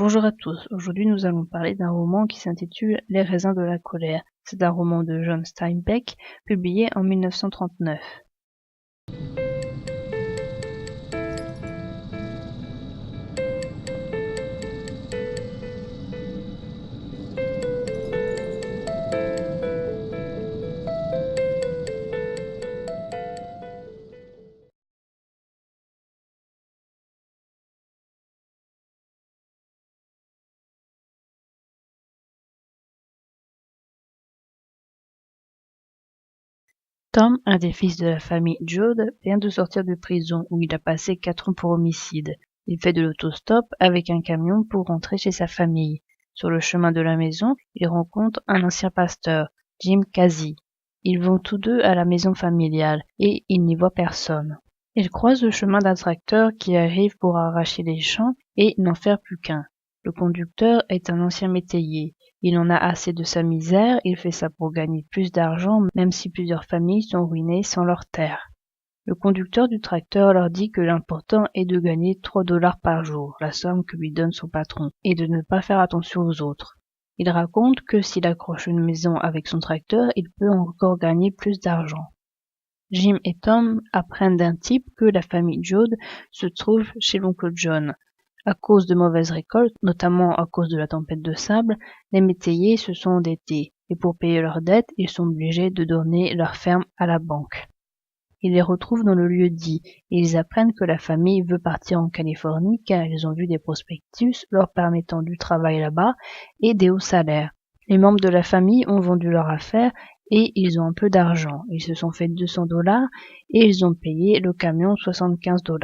Bonjour à tous, aujourd'hui nous allons parler d'un roman qui s'intitule Les raisins de la colère. C'est un roman de John Steinbeck, publié en 1939. Tom, un des fils de la famille Joad, vient de sortir de prison où il a passé 4 ans pour homicide. Il fait de l'autostop avec un camion pour rentrer chez sa famille. Sur le chemin de la maison, il rencontre un ancien pasteur, Jim Casey. Ils vont tous deux à la maison familiale et ils n'y voient personne. Ils croisent le chemin d'un tracteur qui arrive pour arracher les champs et n'en faire plus qu'un. Le conducteur est un ancien métayer. Il en a assez de sa misère, il fait ça pour gagner plus d'argent, même si plusieurs familles sont ruinées sans leurs terres. Le conducteur du tracteur leur dit que l'important est de gagner 3 $ par jour, la somme que lui donne son patron, et de ne pas faire attention aux autres. Il raconte que s'il accroche une maison avec son tracteur, il peut encore gagner plus d'argent. Jim et Tom apprennent d'un type que la famille Joad se trouve chez l'oncle John. À cause de mauvaises récoltes, notamment à cause de la tempête de sable, les métayers se sont endettés, et pour payer leurs dettes, ils sont obligés de donner leur ferme à la banque. Ils les retrouvent dans le lieu-dit, et ils apprennent que la famille veut partir en Californie car ils ont vu des prospectus leur permettant du travail là-bas et des hauts salaires. Les membres de la famille ont vendu leurs affaires et ils ont un peu d'argent. Ils se sont fait 200 $ et ils ont payé le camion 75 $.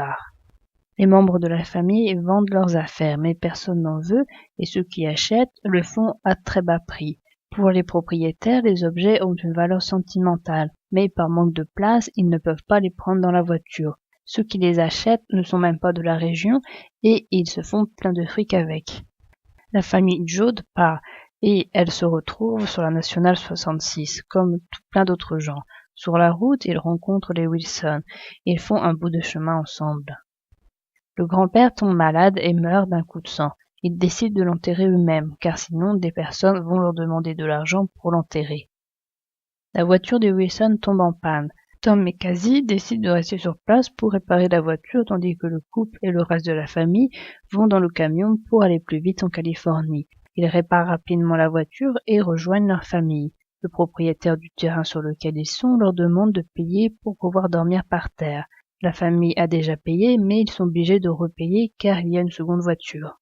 Les membres de la famille vendent leurs affaires, mais personne n'en veut et ceux qui achètent le font à très bas prix. Pour les propriétaires, les objets ont une valeur sentimentale, mais par manque de place, ils ne peuvent pas les prendre dans la voiture. Ceux qui les achètent ne sont même pas de la région et ils se font plein de fric avec. La famille Joad part et elle se retrouve sur la nationale 66, comme plein d'autres gens. Sur la route, ils rencontrent les Wilson. Ils font un bout de chemin ensemble. Le grand-père tombe malade et meurt d'un coup de sang. Ils décident de l'enterrer eux-mêmes, car sinon des personnes vont leur demander de l'argent pour l'enterrer. La voiture de Wilson tombe en panne. Tom et Casey décident de rester sur place pour réparer la voiture, tandis que le couple et le reste de la famille vont dans le camion pour aller plus vite en Californie. Ils réparent rapidement la voiture et rejoignent leur famille. Le propriétaire du terrain sur lequel ils sont leur demande de payer pour pouvoir dormir par terre. La famille a déjà payé, mais ils sont obligés de repayer car il y a une seconde voiture.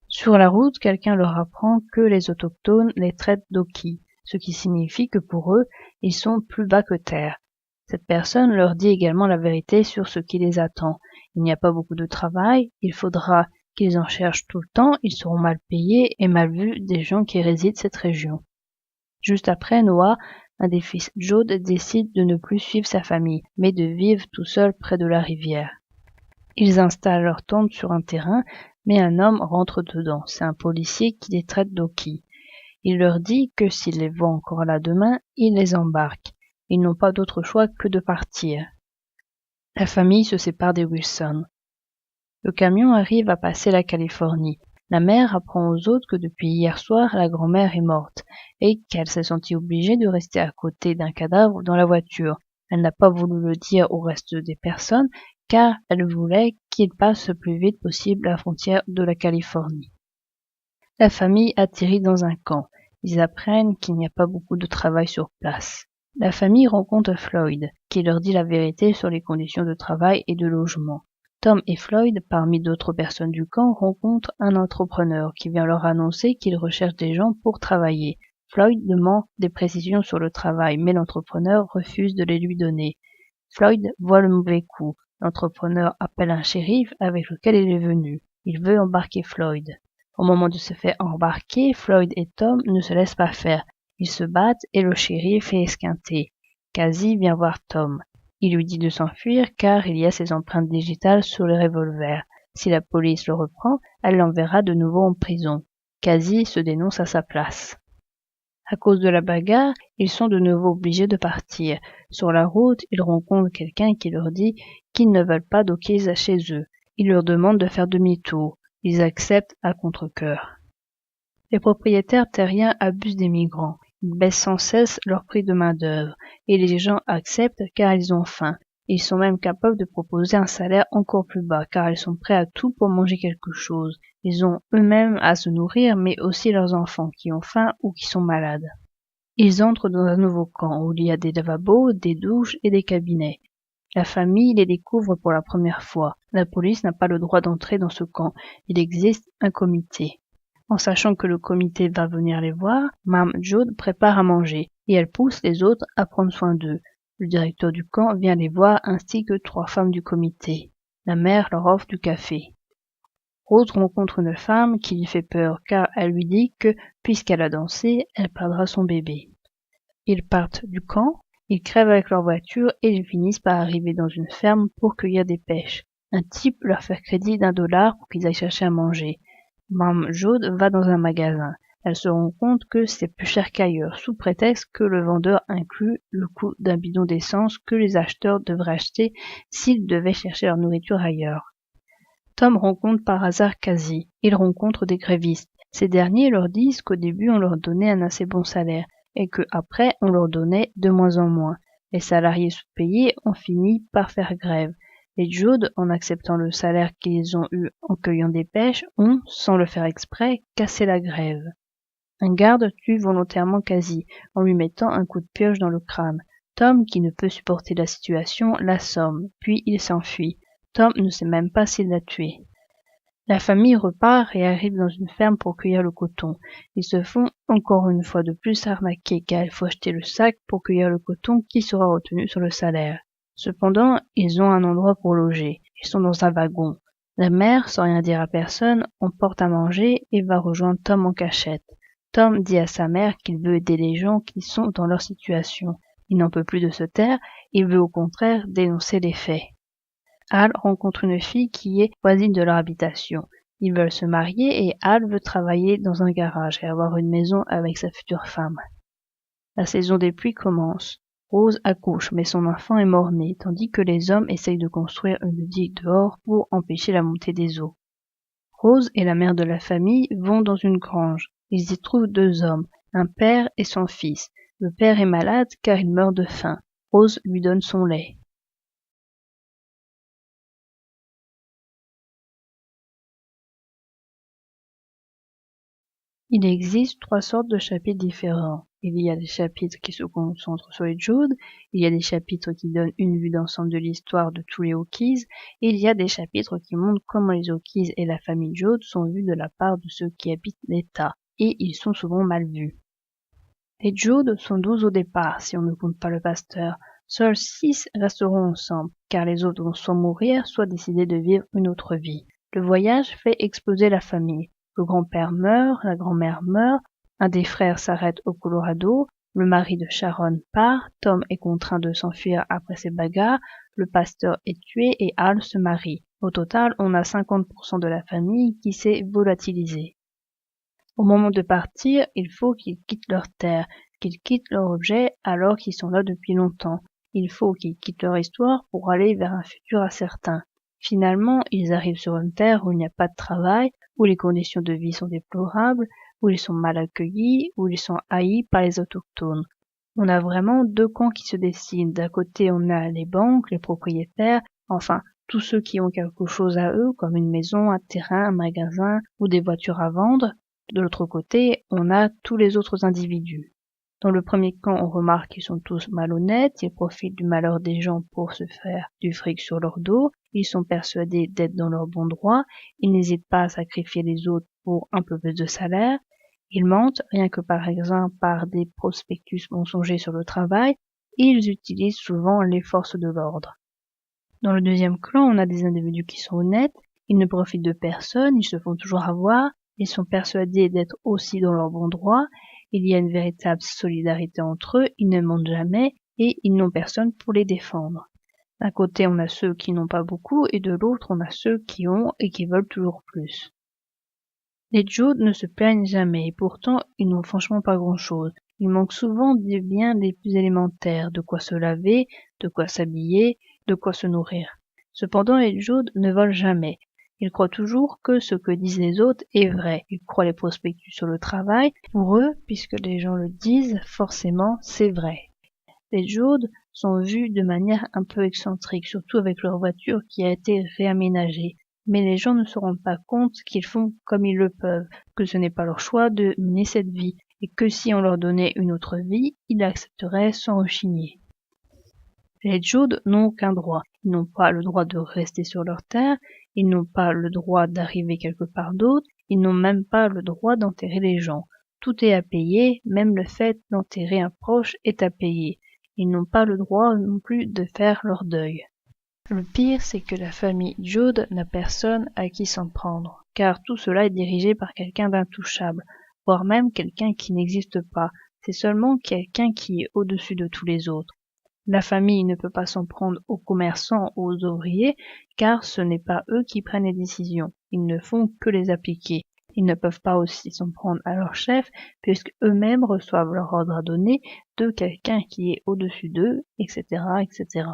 Sur la route, quelqu'un leur apprend que les autochtones les traitent d'Oki, ce qui signifie que pour eux, ils sont plus bas que terre. Cette personne leur dit également la vérité sur ce qui les attend. Il n'y a pas beaucoup de travail, il faudra qu'ils en cherchent tout le temps, ils seront mal payés et mal vus des gens qui résident cette région. Juste après, Noah, un des fils Joad, décide de ne plus suivre sa famille, mais de vivre tout seul près de la rivière. Ils installent leur tente sur un terrain, mais un homme rentre dedans. C'est un policier qui les traite d'Oki. Il leur dit que s'ils les voient encore là demain, il les embarque. Ils n'ont pas d'autre choix que de partir. La famille se sépare des Wilson. Le camion arrive à passer la Californie. La mère apprend aux autres que depuis hier soir, la grand-mère est morte et qu'elle s'est sentie obligée de rester à côté d'un cadavre dans la voiture. Elle n'a pas voulu le dire au reste des personnes car elle voulait qu'ils passent le plus vite possible la frontière de la Californie. La famille atterrit dans un camp. Ils apprennent qu'il n'y a pas beaucoup de travail sur place. La famille rencontre Floyd, qui leur dit la vérité sur les conditions de travail et de logement. Tom et Floyd, parmi d'autres personnes du camp, rencontrent un entrepreneur qui vient leur annoncer qu'il recherche des gens pour travailler. Floyd demande des précisions sur le travail, mais l'entrepreneur refuse de les lui donner. Floyd voit le mauvais coup. L'entrepreneur appelle un shérif avec lequel il est venu. Il veut embarquer Floyd. Au moment de se faire embarquer, Floyd et Tom ne se laissent pas faire. Ils se battent et le shérif est esquinté. Casey vient voir Tom. Il lui dit de s'enfuir car il y a ses empreintes digitales sur le revolver. Si la police le reprend, elle l'enverra de nouveau en prison. Casey se dénonce à sa place. À cause de la bagarre, ils sont de nouveau obligés de partir. Sur la route, ils rencontrent quelqu'un qui leur dit qu'ils ne veulent pas d'Okies chez eux. Il leur demande de faire demi-tour. Ils acceptent à contre-cœur. Les propriétaires terriens abusent des migrants. Ils baissent sans cesse leur prix de main-d'œuvre, et les gens acceptent car ils ont faim. Ils sont même capables de proposer un salaire encore plus bas car ils sont prêts à tout pour manger quelque chose. Ils ont eux-mêmes à se nourrir mais aussi leurs enfants qui ont faim ou qui sont malades. Ils entrent dans un nouveau camp où il y a des lavabos, des douches et des cabinets. La famille les découvre pour la première fois. La police n'a pas le droit d'entrer dans ce camp. Il existe un comité. En sachant que le comité va venir les voir, Mame Jode prépare à manger et elle pousse les autres à prendre soin d'eux. Le directeur du camp vient les voir ainsi que 3 femmes du comité. La mère leur offre du café. Rose rencontre une femme qui lui fait peur car elle lui dit que, puisqu'elle a dansé, elle perdra son bébé. Ils partent du camp, ils crèvent avec leur voiture et ils finissent par arriver dans une ferme pour cueillir des pêches. Un type leur fait crédit d'$1 pour qu'ils aillent chercher à manger. Mame Jode va dans un magasin. Elle se rend compte que c'est plus cher qu'ailleurs, sous prétexte que le vendeur inclut le coût d'un bidon d'essence que les acheteurs devraient acheter s'ils devaient chercher leur nourriture ailleurs. Tom rencontre par hasard Casey. Il rencontre des grévistes. Ces derniers leur disent qu'au début on leur donnait un assez bon salaire et que après on leur donnait de moins en moins. Les salariés sous-payés ont fini par faire grève. Les Jode, en acceptant le salaire qu'ils ont eu en cueillant des pêches, ont, sans le faire exprès, cassé la grève. Un garde tue volontairement Casey en lui mettant un coup de pioche dans le crâne. Tom, qui ne peut supporter la situation, l'assomme, puis il s'enfuit. Tom ne sait même pas s'il l'a tué. La famille repart et arrive dans une ferme pour cueillir le coton. Ils se font encore une fois de plus arnaquer car il faut acheter le sac pour cueillir le coton qui sera retenu sur le salaire. Cependant, ils ont un endroit pour loger. Ils sont dans un wagon. La mère, sans rien dire à personne, emporte à manger et va rejoindre Tom en cachette. Tom dit à sa mère qu'il veut aider les gens qui sont dans leur situation. Il n'en peut plus de se taire, il veut au contraire dénoncer les faits. Al rencontre une fille qui est voisine de leur habitation. Ils veulent se marier et Al veut travailler dans un garage et avoir une maison avec sa future femme. La saison des pluies commence. Rose accouche, mais son enfant est mort-né, tandis que les hommes essayent de construire une digue dehors pour empêcher la montée des eaux. Rose et la mère de la famille vont dans une grange. Ils y trouvent 2 hommes, un père et son fils. Le père est malade car il meurt de faim. Rose lui donne son lait. Il existe 3 sortes de chapitres différents. Il y a des chapitres qui se concentrent sur les Jode, il y a des chapitres qui donnent une vue d'ensemble de l'histoire de tous les Hawkeyes, et il y a des chapitres qui montrent comment les Hawkeyes et la famille Jode sont vus de la part de ceux qui habitent l'État, et ils sont souvent mal vus. Les Jode sont 12 au départ, si on ne compte pas le pasteur. Seuls 6 resteront ensemble, car les autres vont soit mourir, soit décider de vivre une autre vie. Le voyage fait exploser la famille. Le grand-père meurt, la grand-mère meurt, un des frères s'arrête au Colorado, le mari de Sharon part, Tom est contraint de s'enfuir après ces bagarres, le pasteur est tué et Al se marie. Au total, on a 50% de la famille qui s'est volatilisée. Au moment de partir, il faut qu'ils quittent leur terre, qu'ils quittent leur objet alors qu'ils sont là depuis longtemps. Il faut qu'ils quittent leur histoire pour aller vers un futur incertain. Finalement, ils arrivent sur une terre où il n'y a pas de travail, où les conditions de vie sont déplorables, où ils sont mal accueillis, où ils sont haïs par les autochtones. On a vraiment 2 camps qui se dessinent. D'un côté, on a les banques, les propriétaires, enfin, tous ceux qui ont quelque chose à eux, comme une maison, un terrain, un magasin ou des voitures à vendre. De l'autre côté, on a tous les autres individus. Dans le premier camp, on remarque qu'ils sont tous malhonnêtes, ils profitent du malheur des gens pour se faire du fric sur leur dos, ils sont persuadés d'être dans leur bon droit, ils n'hésitent pas à sacrifier les autres pour un peu plus de salaire, ils mentent, rien que par exemple par des prospectus mensongers sur le travail, et ils utilisent souvent les forces de l'ordre. Dans le deuxième clan, on a des individus qui sont honnêtes, ils ne profitent de personne, ils se font toujours avoir, ils sont persuadés d'être aussi dans leur bon droit, il y a une véritable solidarité entre eux, ils ne mentent jamais et ils n'ont personne pour les défendre. D'un côté, on a ceux qui n'ont pas beaucoup et de l'autre, on a ceux qui ont et qui veulent toujours plus. Les Jode ne se plaignent jamais et pourtant, ils n'ont franchement pas grand-chose. Ils manquent souvent des biens les plus élémentaires, de quoi se laver, de quoi s'habiller, de quoi se nourrir. Cependant, les Jode ne volent jamais. Ils croient toujours que ce que disent les autres est vrai. Ils croient les prospectus sur le travail. Pour eux, puisque les gens le disent, forcément, c'est vrai. Les Jodes sont vus de manière un peu excentrique, surtout avec leur voiture qui a été réaménagée. Mais les gens ne se rendent pas compte qu'ils font comme ils le peuvent, que ce n'est pas leur choix de mener cette vie, et que si on leur donnait une autre vie, ils l'accepteraient sans rechigner. Les Jodes n'ont aucun droit. Ils n'ont pas le droit de rester sur leur terre, ils n'ont pas le droit d'arriver quelque part d'autre, ils n'ont même pas le droit d'enterrer les gens. Tout est à payer, même le fait d'enterrer un proche est à payer. Ils n'ont pas le droit non plus de faire leur deuil. Le pire, c'est que la famille Jode n'a personne à qui s'en prendre, car tout cela est dirigé par quelqu'un d'intouchable, voire même quelqu'un qui n'existe pas. C'est seulement quelqu'un qui est au-dessus de tous les autres. La famille ne peut pas s'en prendre aux commerçants ou aux ouvriers, car ce n'est pas eux qui prennent les décisions. Ils ne font que les appliquer. Ils ne peuvent pas aussi s'en prendre à leur chef, puisque eux-mêmes reçoivent leur ordre à donner de quelqu'un qui est au-dessus d'eux, etc., etc.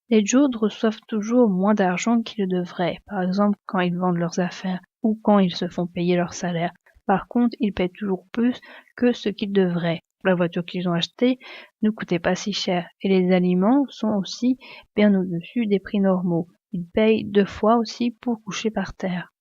Les Jodes reçoivent toujours moins d'argent qu'ils le devraient, par exemple quand ils vendent leurs affaires ou quand ils se font payer leur salaire. Par contre, ils paient toujours plus que ce qu'ils devraient. La voiture qu'ils ont achetée ne coûtait pas si cher et les aliments sont aussi bien au-dessus des prix normaux. Ils payent 2 fois aussi pour coucher par terre.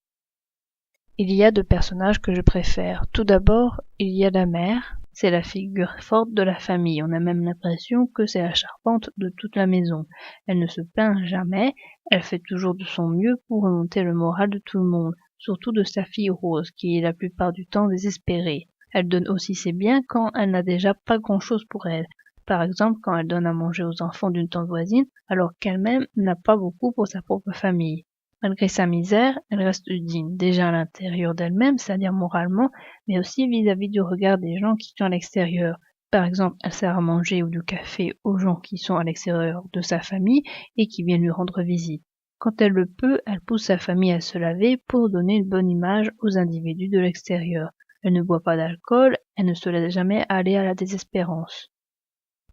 Il y a 2 personnages que je préfère. Tout d'abord, il y a la mère. C'est la figure forte de la famille. On a même l'impression que c'est la charpente de toute la maison. Elle ne se plaint jamais. Elle fait toujours de son mieux pour remonter le moral de tout le monde, surtout de sa fille Rose, qui est la plupart du temps désespérée. Elle donne aussi ses biens quand elle n'a déjà pas grand-chose pour elle. Par exemple, quand elle donne à manger aux enfants d'une tante voisine, alors qu'elle-même n'a pas beaucoup pour sa propre famille. Malgré sa misère, elle reste digne, déjà à l'intérieur d'elle-même, c'est-à-dire moralement, mais aussi vis-à-vis du regard des gens qui sont à l'extérieur. Par exemple, elle sert à manger ou du café aux gens qui sont à l'extérieur de sa famille et qui viennent lui rendre visite. Quand elle le peut, elle pousse sa famille à se laver pour donner une bonne image aux individus de l'extérieur. Elle ne boit pas d'alcool, elle ne se laisse jamais aller à la désespérance.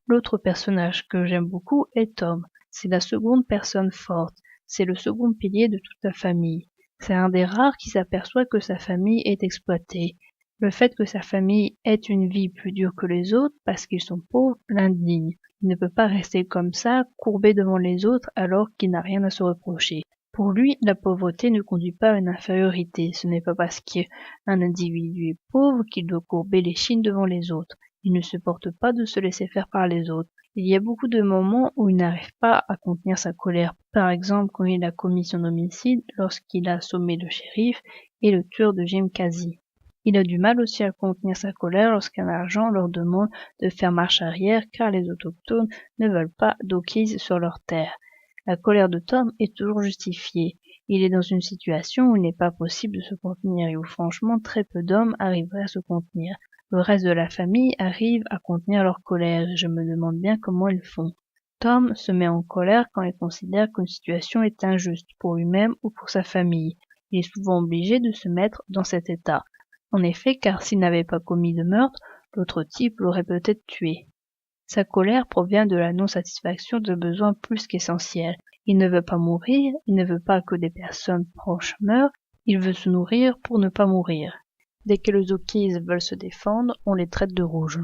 L'autre personnage que j'aime beaucoup est Tom. C'est la seconde personne forte. C'est le second pilier de toute la famille. C'est un des rares qui s'aperçoit que sa famille est exploitée. Le fait que sa famille ait une vie plus dure que les autres parce qu'ils sont pauvres l'indigne. Il ne peut pas rester comme ça, courbé devant les autres alors qu'il n'a rien à se reprocher. Pour lui, la pauvreté ne conduit pas à une infériorité. Ce n'est pas parce qu'un individu est pauvre qu'il doit courber les chines devant les autres. Il ne supporte pas de se laisser faire par les autres. Il y a beaucoup de moments où il n'arrive pas à contenir sa colère. Par exemple, quand il a commis son homicide, lorsqu'il a assommé le shérif et le tueur de Jim Casey. Il a du mal aussi à contenir sa colère lorsqu'un agent leur demande de faire marche arrière car les autochtones ne veulent pas d'Okies sur leur terre. La colère de Tom est toujours justifiée. Il est dans une situation où il n'est pas possible de se contenir et où franchement très peu d'hommes arriveraient à se contenir. Le reste de la famille arrive à contenir leur colère et je me demande bien comment ils font. Tom se met en colère quand il considère qu'une situation est injuste pour lui-même ou pour sa famille. Il est souvent obligé de se mettre dans cet état. En effet, car s'il n'avait pas commis de meurtre, l'autre type l'aurait peut-être tué. Sa colère provient de la non-satisfaction de besoins plus qu'essentiels. Il ne veut pas mourir, il ne veut pas que des personnes proches meurent, il veut se nourrir pour ne pas mourir. Dès que les Okies veulent se défendre, on les traite de rouges.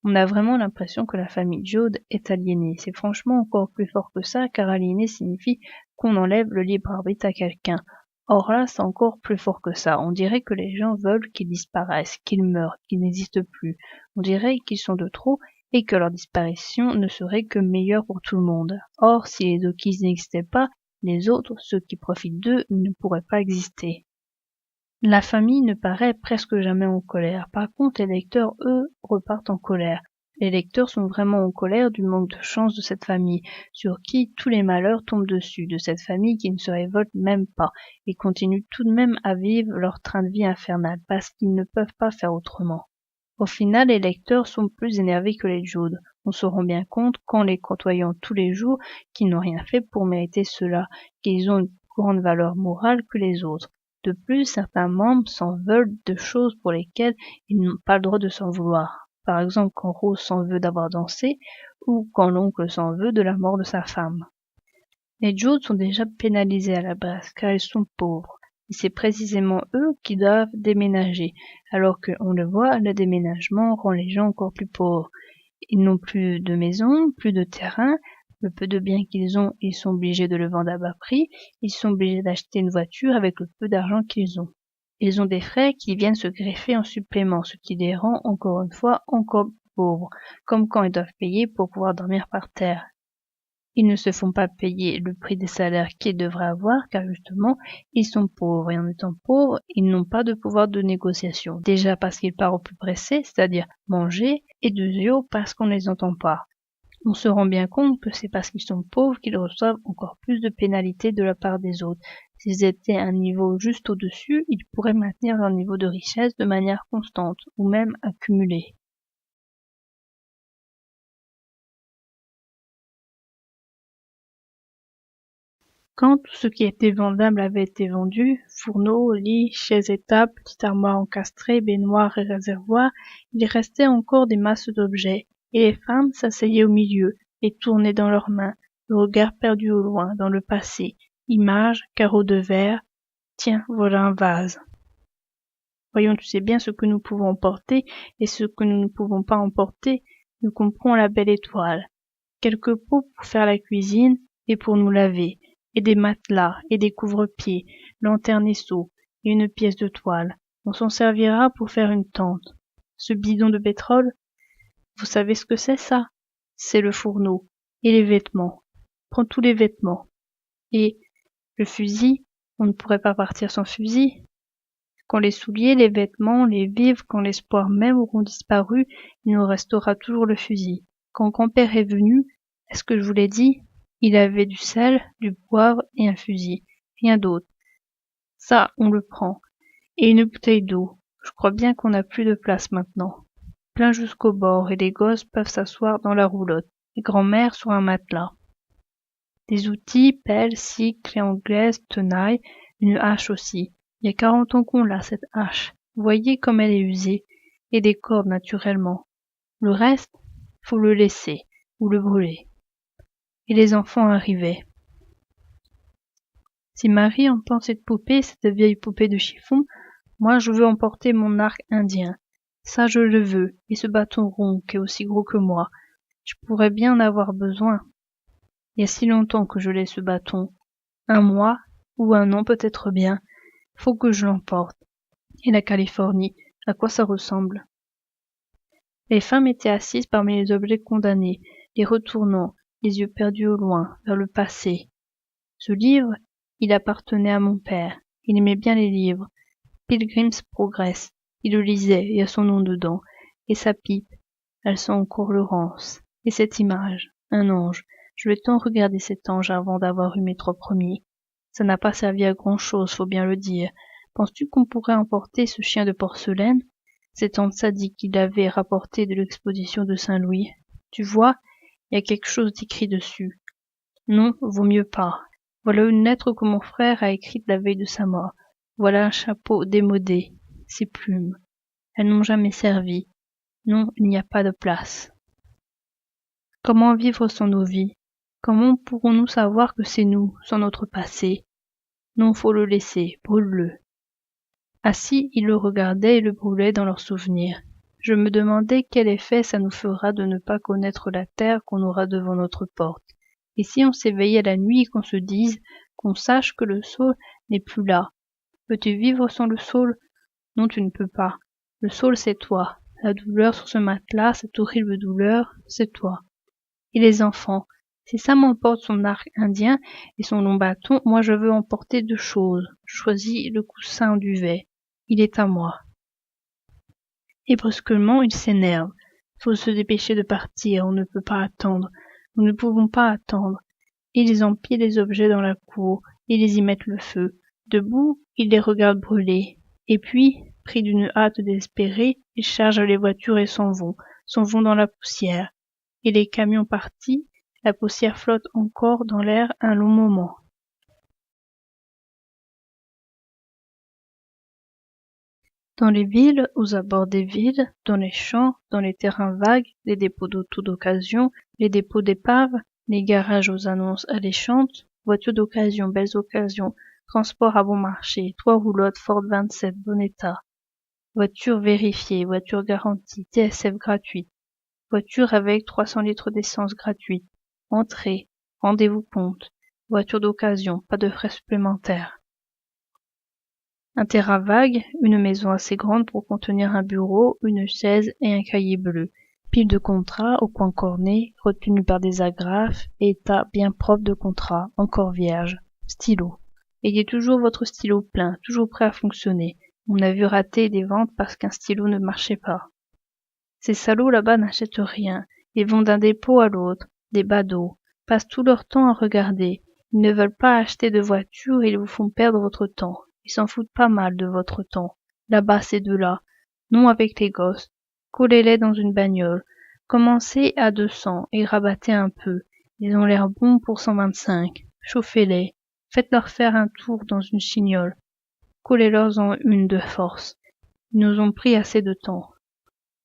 On a vraiment l'impression que la famille Jode est aliénée. C'est franchement encore plus fort que ça, car aliéné signifie qu'on enlève le libre arbitre à quelqu'un. Or là, c'est encore plus fort que ça. On dirait que les gens veulent qu'ils disparaissent, qu'ils meurent, qu'ils n'existent plus. On dirait qu'ils sont de trop et que leur disparition ne serait que meilleure pour tout le monde. Or, si les Okies n'existaient pas, les autres, ceux qui profitent d'eux, ne pourraient pas exister. La famille ne paraît presque jamais en colère. Par contre, les lecteurs, eux, repartent en colère. Les lecteurs sont vraiment en colère du manque de chance de cette famille, sur qui tous les malheurs tombent dessus, de cette famille qui ne se révolte même pas, et continue tout de même à vivre leur train de vie infernal, parce qu'ils ne peuvent pas faire autrement. Au final, les lecteurs sont plus énervés que les Jodes. On se rend bien compte, qu'en les côtoyant tous les jours, qu'ils n'ont rien fait pour mériter cela, qu'ils ont une plus grande valeur morale que les autres. De plus, certains membres s'en veulent de choses pour lesquelles ils n'ont pas le droit de s'en vouloir. Par exemple, quand Rose s'en veut d'avoir dansé, ou quand l'oncle s'en veut de la mort de sa femme. Les Jodes sont déjà pénalisés à la base, car ils sont pauvres. Et c'est précisément eux qui doivent déménager, alors que, on le voit, le déménagement rend les gens encore plus pauvres. Ils n'ont plus de maison, plus de terrain, le peu de biens qu'ils ont, ils sont obligés de le vendre à bas prix, ils sont obligés d'acheter une voiture avec le peu d'argent qu'ils ont. Ils ont des frais qui viennent se greffer en supplément, ce qui les rend, encore une fois, encore plus pauvres, comme quand ils doivent payer pour pouvoir dormir par terre. Ils ne se font pas payer le prix des salaires qu'ils devraient avoir, car justement, ils sont pauvres, et en étant pauvres, ils n'ont pas de pouvoir de négociation. Déjà parce qu'ils partent au plus pressé, c'est-à-dire manger, et deuxièmement parce qu'on ne les entend pas. On se rend bien compte que c'est parce qu'ils sont pauvres qu'ils reçoivent encore plus de pénalités de la part des autres. S'ils étaient à un niveau juste au-dessus, ils pourraient maintenir leur niveau de richesse de manière constante, ou même accumuler. Quand tout ce qui était vendable avait été vendu, fourneaux, lits, chaises et tables, petites armoires encastrées, baignoires et réservoirs, il restait encore des masses d'objets, et les femmes s'asseyaient au milieu, et tournaient dans leurs mains, le regard perdu au loin, dans le passé, images, carreaux de verre. Tiens, voilà un vase. Voyons, tu sais bien ce que nous pouvons emporter et ce que nous ne pouvons pas emporter. Nous comprons la belle étoile. Quelques pots pour faire la cuisine et pour nous laver, et des matelas et des couvre-pieds, lanternes et seaux, et une pièce de toile. On s'en servira pour faire une tente. Ce bidon de pétrole, vous savez ce que c'est ça? C'est le fourneau. Et les vêtements. Prends tous les vêtements. Et le fusil, on ne pourrait pas partir sans fusil. Quand les souliers, les vêtements, les vivres, quand l'espoir même auront disparu, il nous restera toujours le fusil. Quand grand-père est venu, est-ce que je vous l'ai dit? Il avait du sel, du poivre et un fusil. Rien d'autre. Ça, on le prend. Et une bouteille d'eau. Je crois bien qu'on n'a plus de place maintenant. Plein jusqu'au bord, et les gosses peuvent s'asseoir dans la roulotte, et grand-mère sur un matelas. Des outils, pelle, scie, clé anglaise, tenaille, une hache aussi. Il y a 40 ans qu'on l'a, cette hache. Voyez comme elle est usée. Et des cordes, naturellement. Le reste, faut le laisser, ou le brûler. Et les enfants arrivaient. Si Marie emporte cette poupée, cette vieille poupée de chiffon, moi je veux emporter mon arc indien. Ça je le veux, et ce bâton rond qui est aussi gros que moi. Je pourrais bien en avoir besoin. Il y a si longtemps que je l'ai ce bâton. Un mois, ou un an peut-être bien. Faut que je l'emporte. Et la Californie, à quoi ça ressemble? Les femmes étaient assises parmi les objets condamnés, les retournant, les yeux perdus au loin, vers le passé. Ce livre, il appartenait à mon père. Il aimait bien les livres. Pilgrim's Progress. Il le lisait, il y a son nom dedans. Et sa pipe, elle sent encore le rance. Et cette image, un ange. Je vais tant regarder cet ange avant d'avoir eu mes 3 premiers. Ça n'a pas servi à grand-chose, faut bien le dire. Penses-tu qu'on pourrait emporter ce chien de porcelaine? C'est tante Sadie qui l'avait rapporté de l'exposition de Saint-Louis. Tu vois, il y a quelque chose d'écrit dessus. Non, vaut mieux pas. Voilà une lettre que mon frère a écrite la veille de sa mort. Voilà un chapeau démodé. Ses plumes. Elles n'ont jamais servi. Non, il n'y a pas de place. Comment vivre sans nos vies? Comment pourrons-nous savoir que c'est nous, sans notre passé? Non, faut le laisser, brûle-le. Assis, ils le regardaient et le brûlaient dans leurs souvenirs. Je me demandais quel effet ça nous fera de ne pas connaître la terre qu'on aura devant notre porte. Et si on s'éveillait la nuit et qu'on se dise, qu'on sache que le saule n'est plus là. Peux-tu vivre sans le saule? Non, tu ne peux pas. Le saule, c'est toi. La douleur sur ce matelas, cette horrible douleur, c'est toi. Et les enfants. Si Sam emporte son arc indien et son long bâton, moi je veux emporter 2 choses. Je choisis le coussin en duvet. Il est à moi. Et brusquement, il s'énerve. Faut se dépêcher de partir, on ne peut pas attendre. Nous ne pouvons pas attendre. Ils empilent les objets dans la cour, ils y mettent le feu. Debout, ils les regardent brûler. Et puis, pris d'une hâte désespérée, ils chargent les voitures et s'en vont dans la poussière. Et les camions partis, la poussière flotte encore dans l'air un long moment. Dans les villes, aux abords des villes, dans les champs, dans les terrains vagues, les dépôts d'auto d'occasion, les dépôts d'épaves, les garages aux annonces alléchantes, voiture d'occasion, belles occasions, transport à bon marché, 3 roulottes Ford 27, bon état, voiture vérifiée, voiture garantie, TSF gratuite, voiture avec 300 litres d'essence gratuite, entrée, rendez-vous compte, voiture d'occasion, pas de frais supplémentaires. Un terrain vague, une maison assez grande pour contenir un bureau, une chaise et un cahier bleu. Pile de contrats au coin corné, retenus par des agrafes, état bien propre de contrat, encore vierge. Stylo. Ayez toujours votre stylo plein, toujours prêt à fonctionner. On a vu rater des ventes parce qu'un stylo ne marchait pas. Ces salauds là-bas n'achètent rien. Ils vont d'un dépôt à l'autre, des badauds, passent tout leur temps à regarder. Ils ne veulent pas acheter de voiture et ils vous font perdre votre temps. Ils s'en foutent pas mal de votre temps. Là-bas, ces deux-là. Non avec les gosses. Collez-les dans une bagnole. Commencez à 200 et rabattez un peu. Ils ont l'air bons pour 125. Chauffez-les. Faites-leur faire un tour dans une chignole. Collez-leur-en une de force. Ils nous ont pris assez de temps.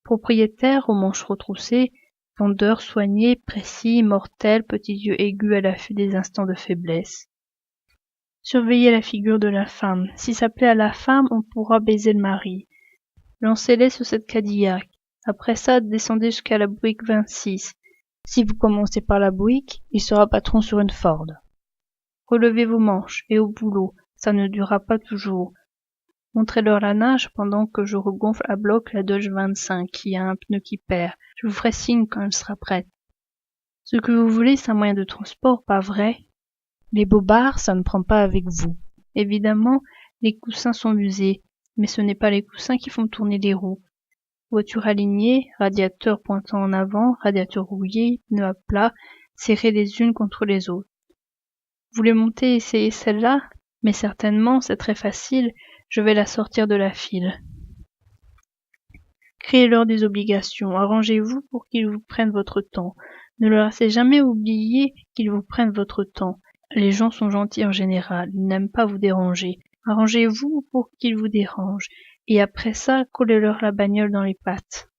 Propriétaire aux manches retroussées, vendeur soigné, précis, mortel, petits yeux aigus à l'affût des instants de faiblesse. Surveillez la figure de la femme. Si ça plaît à la femme, on pourra baiser le mari. Lancez-les sur cette Cadillac. Après ça, descendez jusqu'à la Buick 26. Si vous commencez par la Buick, il sera patron sur une Ford. Relevez vos manches, et au boulot, ça ne durera pas toujours. Montrez-leur la nage pendant que je regonfle à bloc la Dodge 25 qui a un pneu qui perd. Je vous ferai signe quand elle sera prête. Ce que vous voulez, c'est un moyen de transport, pas vrai? Les bobards, ça ne prend pas avec vous. Évidemment, les coussins sont usés, mais ce n'est pas les coussins qui font tourner les roues. Voiture alignée, radiateur pointant en avant, radiateur rouillé, pneus à plat, serrés les unes contre les autres. Vous voulez monter et essayer celle-là? Mais certainement, c'est très facile, je vais la sortir de la file. Créez-leur des obligations, arrangez-vous pour qu'ils vous prennent votre temps. Ne leur laissez jamais oublier qu'ils vous prennent votre temps. Les gens sont gentils en général, ils n'aiment pas vous déranger. Arrangez-vous pour qu'ils vous dérangent, et après ça, collez-leur la bagnole dans les pattes.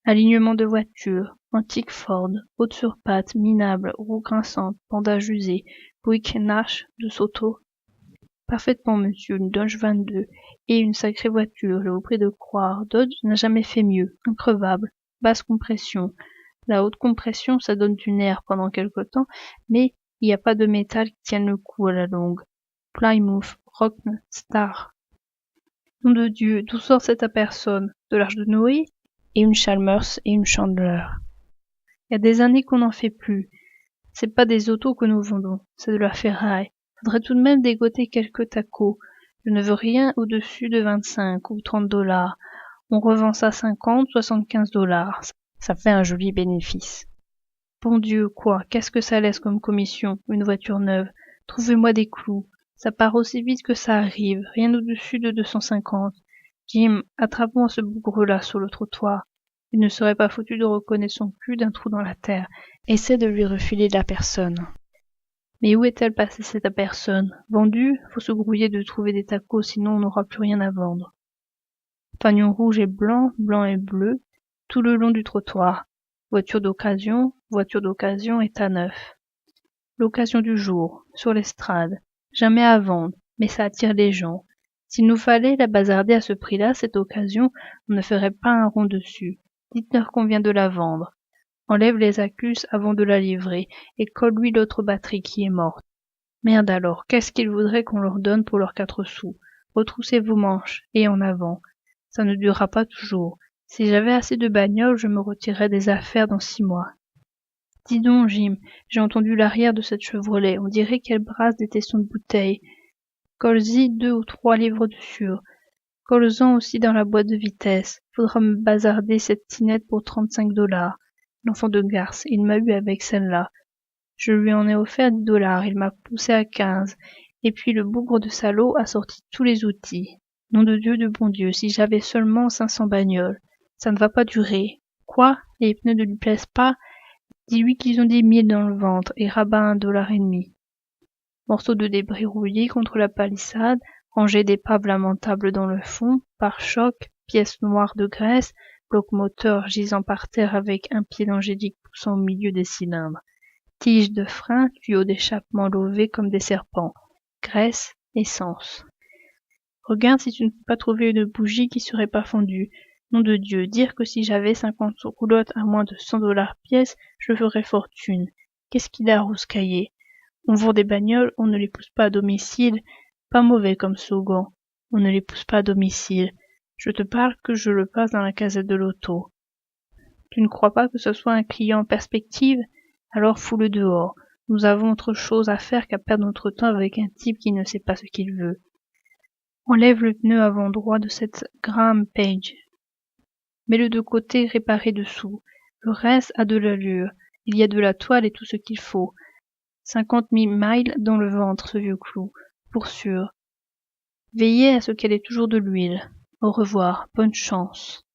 Alignement de voitures, antique Ford, haute sur pattes, minable, roues grinçantes, bandage usé, Buick Nash de Soto. Parfaitement, monsieur, une Dodge 22, et une sacrée voiture, je vous prie de croire. Dodge n'a jamais fait mieux, increvable, basse compression. La haute compression, ça donne du nerf pendant quelque temps, mais il n'y a pas de métal qui tienne le coup à la longue. Plymouth, Rockne, Star. Nom de Dieu, d'où sort cette personne? De l'Arche de Noé? Et une Chalmers et une Chandler. Il y a des années qu'on n'en fait plus. C'est pas des autos que nous vendons, c'est de la ferraille. Faudrait tout de même dégoter quelques tacos. Je ne veux rien au-dessus de 25 ou 30 $. On revend ça 50, 75 $. Ça fait un joli bénéfice. Bon Dieu, quoi, qu'est-ce que ça laisse comme commission, une voiture neuve? Trouvez-moi des clous. Ça part aussi vite que ça arrive, rien au-dessus de 250. Jim, attrape-moi ce bougre-là sur le trottoir. Il ne serait pas foutu de reconnaître son cul d'un trou dans la terre. Essaie de lui refiler la personne. Mais où est-elle passée cette personne? Vendue? Faut se grouiller de trouver des tacos, sinon on n'aura plus rien à vendre. Fanion rouge et blanc, blanc et bleu, tout le long du trottoir. Voiture d'occasion est à neuf. L'occasion du jour, sur l'estrade. Jamais à vendre, mais ça attire les gens. S'il nous fallait la bazarder à ce prix-là, cette occasion, on ne ferait pas un rond dessus. Dites-leur qu'on vient de la vendre. Enlève les accus avant de la livrer, et colle-lui l'autre batterie qui est morte. Merde alors, qu'est-ce qu'ils voudraient qu'on leur donne pour leurs 4 sous? Retroussez vos manches, et en avant. Ça ne durera pas toujours. Si j'avais assez de bagnoles, je me retirerais des affaires dans 6 mois. Dis donc, Jim, j'ai entendu l'arrière de cette Chevrolet, on dirait qu'elle brasse des testons de bouteilles. Colle-y 2 ou 3 livres de sûr. Colle-en aussi dans la boîte de vitesse. Faudra me bazarder cette tinette pour 35 $. L'enfant de garce, il m'a eu avec celle-là. Je lui en ai offert 10 $, il m'a poussé à 15. Et puis le bougre de salaud a sorti tous les outils. Nom de Dieu de bon Dieu, si j'avais seulement 500 bagnoles. Ça ne va pas durer. Quoi? Les pneus ne lui plaisent pas? Dis-lui qu'ils ont des mille dans le ventre et rabat 1 $. Morceaux de débris rouillés contre la palissade, rangées d'épaves lamentables dans le fond, pare-choc, pièces noires de graisse, bloc moteur gisant par terre avec un pied d'angélique poussant au milieu des cylindres. Tiges de frein, tuyaux d'échappement lovés comme des serpents. Graisse, essence. Regarde si tu ne peux pas trouver une bougie qui serait pas fondue. Nom de Dieu, dire que si j'avais 50 roulottes à moins de 100 $ pièce, je ferais fortune. Qu'est-ce qu'il a rouskaillé? On vend des bagnoles, on ne les pousse pas à domicile. Pas mauvais comme slogan. On ne les pousse pas à domicile. Je te parle que je le passe dans la casette de l'auto. Tu ne crois pas que ce soit un client en perspective? Alors fous-le dehors. Nous avons autre chose à faire qu'à perdre notre temps avec un type qui ne sait pas ce qu'il veut. Enlève le pneu avant droit de cette Graham Page. Mets-le de côté réparé dessous. Le reste a de l'allure. Il y a de la toile et tout ce qu'il faut. 50 000 miles dans le ventre, ce vieux clou, pour sûr. Veillez à ce qu'elle ait toujours de l'huile. Au revoir, bonne chance.